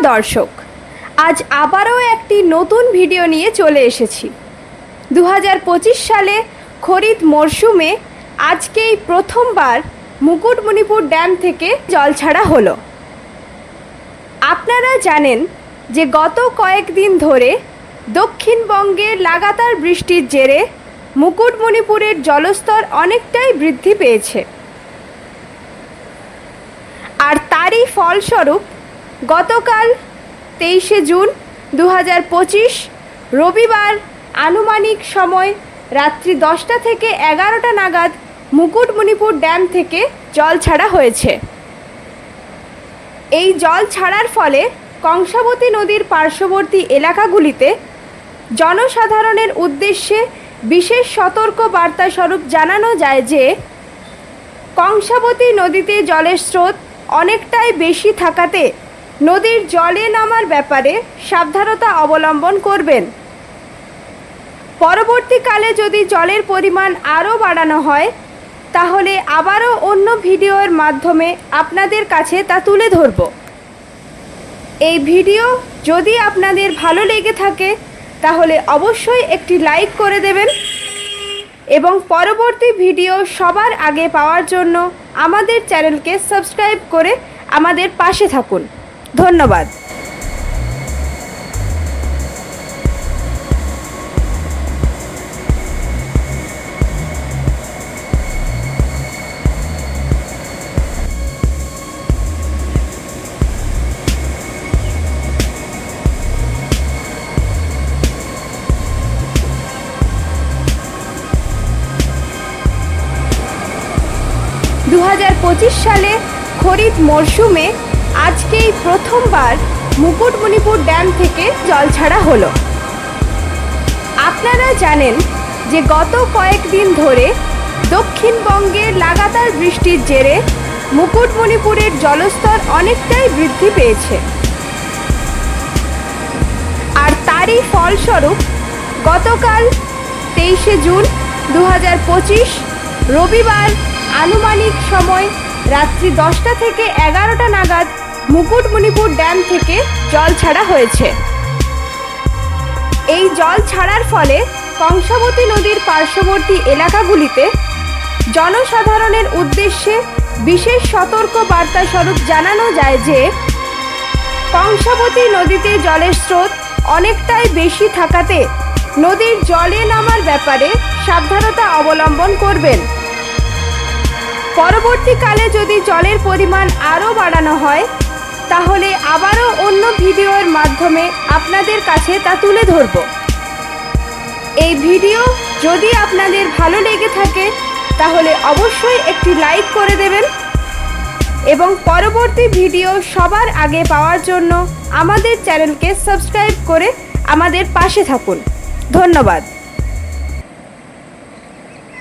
দর্শক, আজ আবারও একটি নতুন ভিডিও নিয়ে চলে এসেছি। 2025 সালে খরিফ মরশুমে আজকেই প্রথমবার মুকুটমণিপুর ড্যাম থেকে জল ছাড়া হলো। আপনারা জানেন যে গত কয়েকদিন ধরে দক্ষিণবঙ্গে লাগাতার বৃষ্টির জেরে মুকুটমণিপুরের জলস্তর অনেকটাই বৃদ্ধি পেয়েছে। আর তারই ফলস্বরূপ গতকাল 23শে জুন 2025 রবিবার আনুমানিক সময় রাত্রি 10টা থেকে 11টা নাগাদ মুকুটমণিপুর ড্যাম থেকে জল ছাড়া হয়েছে। এই জল ছাড়ার ফলে কংসাবতী নদীর পার্শ্ববর্তী এলাকাগুলিতে জনসাধারণের উদ্দেশ্যে বিশেষ সতর্ক বার্তা স্বরূপ জানানো যায় যে কংসাবতী নদীতে জলের স্রোত অনেকটাই বেশি থাকাতে নদীর জলে নামার ব্যাপারে সাবধানতা অবলম্বন করবেন। পরবর্তীকালে যদি জলের পরিমাণ আরও বাড়ানো হয় তাহলে আবারও অন্য ভিডিওর মাধ্যমে আপনাদের কাছে তা তুলে ধরব। এই ভিডিও যদি আপনাদের ভালো লেগে থাকে তাহলে অবশ্যই একটি লাইক করে দেবেন এবং পরবর্তী ভিডিও সবার আগে পাওয়ার জন্য আমাদের চ্যানেলকে সাবস্ক্রাইব করে আমাদের পাশে থাকুন। ধন্যবাদ। 2025 সালে খরিফ মরশুমে আজকেই প্রথমবার মুকুটমণিপুর ড্যাম থেকে জল ছাড়া হলো। আপনারা জানেন যে গত কয়েকদিন ধরে দক্ষিণবঙ্গে লাগাতার বৃষ্টির জেরে মুকুটমণিপুরের জলস্তর অনেকটাই বৃদ্ধি পেয়েছে। আর তারই ফলস্বরূপ গতকাল 23শে জুন 2025 রবিবার আনুমানিক সময় রাত্রি 10টা থেকে 11টা নাগাদ মুকুটমণিপুর ড্যাম থেকে জল ছাড়া হয়েছে। এই জল ছাড়ার ফলে কংসাবতী নদীর পার্শ্ববর্তী এলাকাগুলিতে জনসাধারণের উদ্দেশ্যে বিশেষ সতর্ক বার্তা স্বরূপ জানানো যায় যে কংসাবতী নদীতে জলের স্রোত অনেকটাই বেশি থাকাতে নদীর জলে নামার ব্যাপারে সাবধানতা অবলম্বন করবেন। পরবর্তীকালে যদি জলের পরিমাণ আরও বাড়ানো হয় তাহলে আবারও অন্য ভিডিওর মাধ্যমে আপনাদের কাছে তা তুলে ধরব। এই ভিডিও যদি আপনাদের ভালো লেগে থাকে তাহলে অবশ্যই একটি লাইক করে দেবেন এবং পরবর্তী ভিডিও সবার আগে পাওয়ার জন্য আমাদের চ্যানেলকে সাবস্ক্রাইব করে আমাদের পাশে থাকুন। ধন্যবাদ।